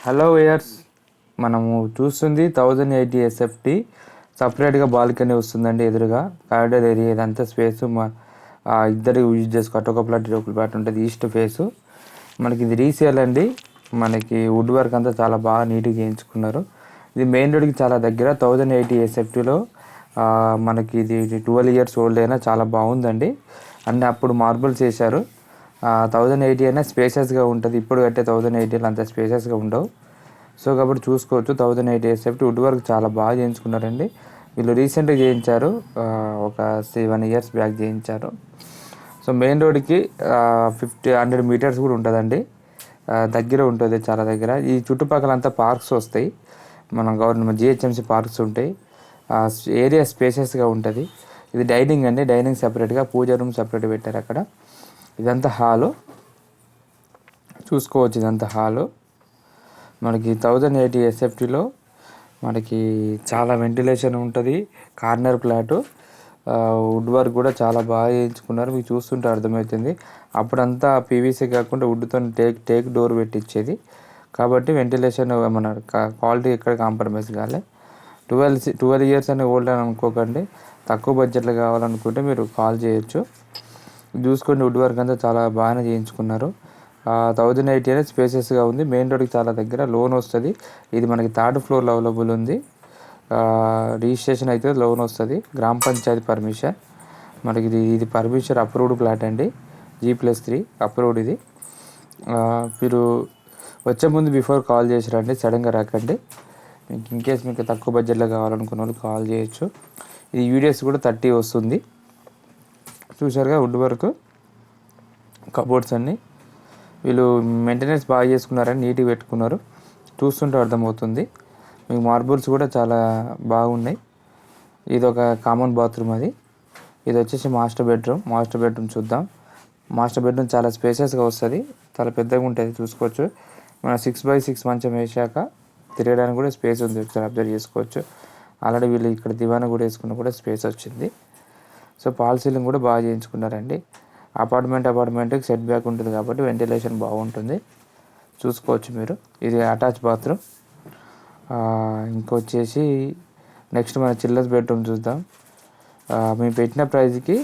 Hello వేయర్స్, మనము చూస్తుంది 1080 SFT. సపరేట్గా బాల్కనీ వస్తుందండి. ఎదురుగా కారిడార్ ఏరియా ఇదంతా స్పేస్ ఇద్దరు యూజ్ చేసుకో ఒక ప్లాట్ ఒక ప్లాట్ ఉంటుంది. ఈస్ట్ ఫేసు మనకి ఇది రీసేల్ అండి. మనకి వుడ్ వర్క్ అంతా చాలా బాగా నీట్గా చేయించుకున్నారు. ఇది మెయిన్ రోడ్కి చాలా దగ్గర. 1080 ఎస్ఎఫ్టీలో మనకి ఇది 12 ఇయర్స్ ఓల్డ్ అయినా చాలా బాగుందండి. అన్నీ అప్పుడు మార్బుల్స్ వేశారు. 1080 అయినా స్పేసెస్గా ఉంటుంది. ఇప్పుడు కట్టే 1080లో అంత స్పేసెస్గా ఉండవు. సో కాబట్టి చూసుకోవచ్చు. 1080 ఎస్ఎఫ్టీ వుడ్ వర్క్ చాలా బాగా చేయించుకున్నారండి. వీళ్ళు రీసెంట్గా చేయించారు, ఒక 7 ఇయర్స్ బ్యాక్ చేయించారు. సో మెయిన్ రోడ్కి 100 మీటర్స్ కూడా ఉంటుందండి. దగ్గర ఉంటుంది, చాలా దగ్గర. ఈ చుట్టుపక్కల అంతా పార్క్స్ వస్తాయి. మనం గవర్నమెంట్ జిహెచ్ఎంసీ పార్క్స్ ఉంటాయి. ఏరియా స్పేసెస్గా ఉంటుంది. ఇది డైనింగ్ అండి. డైనింగ్ సపరేట్గా, పూజ రూమ్ సపరేట్ పెట్టారు అక్కడ. ఇదంతా హాలు చూసుకోవచ్చు. ఇదంతా హాలు మనకి 1080 ఎస్ఎఫ్టీలో మనకి చాలా వెంటిలేషన్ ఉంటుంది. కార్నర్ ప్లాటు, వుడ్ వర్క్ కూడా చాలా బాగా చేయించుకున్నారు. మీకు చూస్తుంటే అర్థమవుతుంది. అప్పుడంతా పీవీసీ కాకుండా వుడ్తో టేక్ డోర్ పెట్టించేది కాబట్టి వెంటిలేషన్ మన క్వాలిటీ ఎక్కడ కాంప్రమైజ్ కాలే. 12 ఇయర్స్ అని ఓల్డ్ అని అనుకోకండి. తక్కువ బడ్జెట్లో కావాలనుకుంటే మీరు కాల్ చేయొచ్చు. చూసుకోండి, వుడ్ వర్క్ అంతా చాలా బాగానే చేయించుకున్నారు. 1080 అనేది స్పేసెస్గా ఉంది. మెయిన్ రోడ్కి చాలా దగ్గర. లోన్ వస్తుంది. ఇది మనకి 3rd ఫ్లోర్లో అవైలబుల్ ఉంది. రిజిస్ట్రేషన్ అయితే లోన్ వస్తుంది. గ్రామ పంచాయతీ పర్మిషన్ మనకి ఇది పర్మిషన్ అప్రూవ్డ్ ప్లాట్ అండి. G+3 approved. ఇది మీరు వచ్చే ముందు బిఫోర్ కాల్ చేసి రండి, సడన్గా రాకండి. మీకు ఇన్కేస్ మీకు తక్కువ బడ్జెట్లో కావాలనుకున్న వాళ్ళు కాల్ చేయొచ్చు. ఇది యూడిఎస్ కూడా 30 వస్తుంది. చూసారుగా వుడ్ వర్క్, కబోర్డ్స్ అన్నీ వీళ్ళు మెయింటెనెన్స్ బాగా చేసుకున్నారని నీట్గా పెట్టుకున్నారు. చూస్తుంటే అర్థమవుతుంది. మీకు మార్బుల్స్ కూడా చాలా బాగున్నాయి. ఇది ఒక కామన్ బాత్రూమ్. ఇది వచ్చేసి మాస్టర్ బెడ్రూమ్ చూద్దాం. మాస్టర్ బెడ్రూమ్ చాలా స్పేసెస్గా వస్తుంది. చాలా పెద్దగా ఉంటుంది. చూసుకోవచ్చు. మన 6x6 మంచం వేసాక తిరగడానికి కూడా స్పేస్ ఉంది. ఒకసారి అబ్జర్వ్ చేసుకోవచ్చు. ఆల్రెడీ వీళ్ళు ఇక్కడ దివానా కూడా వేసుకున్న కూడా స్పేస్ వచ్చింది. సో ఫాల్ సీలింగ్ కూడా బాగా చేయించుకున్నారండి. అపార్ట్మెంట్కి సెట్ బ్యాక్ ఉంటుంది కాబట్టి వెంటిలేషన్ బాగుంటుంది. చూసుకోవచ్చు మీరు. ఇది అటాచ్ బాత్రూమ్. ఇంకొచ్చేసి నెక్స్ట్ మన చిల్డ్రన్స్ బెడ్రూమ్ చూద్దాం. మేము పెట్టిన ప్రైజ్కి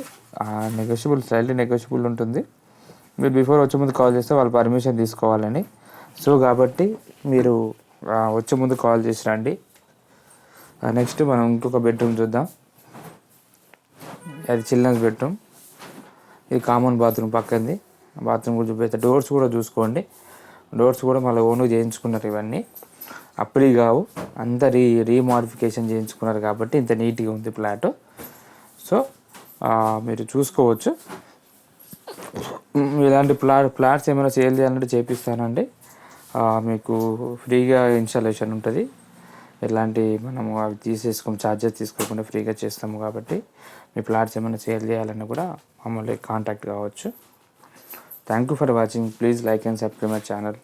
స్లైట్లీ నెగోషియబుల్ ఉంటుంది. మీరు బిఫోర్ వచ్చే ముందు కాల్ చేస్తే వాళ్ళు పర్మిషన్ తీసుకోవాలని. సో కాబట్టి మీరు వచ్చే ముందు కాల్ చేసి రండి. నెక్స్ట్ మనం ఇంకొక బెడ్రూమ్ చూద్దాం. అది చిల్డ్రన్స్ బెడ్రూమ్. ఇది కామన్ బాత్రూమ్ పక్కంది. బాత్రూమ్ కూడా చూపిస్తే డోర్స్ కూడా చూసుకోండి. డోర్స్ కూడా మళ్ళీ ఓన్గా చేయించుకున్నారు. ఇవన్నీ అప్పుడే కావు, అంతా రీమాడిఫికేషన్ చేయించుకున్నారు కాబట్టి ఇంత నీట్గా ఉంది ఫ్లాట్. సో మీరు చూసుకోవచ్చు. ఇలాంటి ఫ్లాట్స్ ఏమైనా సేల్ చేయాలంటే చేపిస్తానండి. మీకు ఫ్రీగా ఇన్స్టాలేషన్ ఉంటుంది. ఎలాంటి మనము అవి ఛార్జెస్ తీసుకోకుండా ఫ్రీగా చేస్తాము కాబట్టి మీ ఫ్లాట్స్ ఏమైనా సేల్ చేయాలన్నా కూడా మమ్మల్ని కాంటాక్ట్ కావచ్చు. Thank you for watching. Please like and subscribe my channel.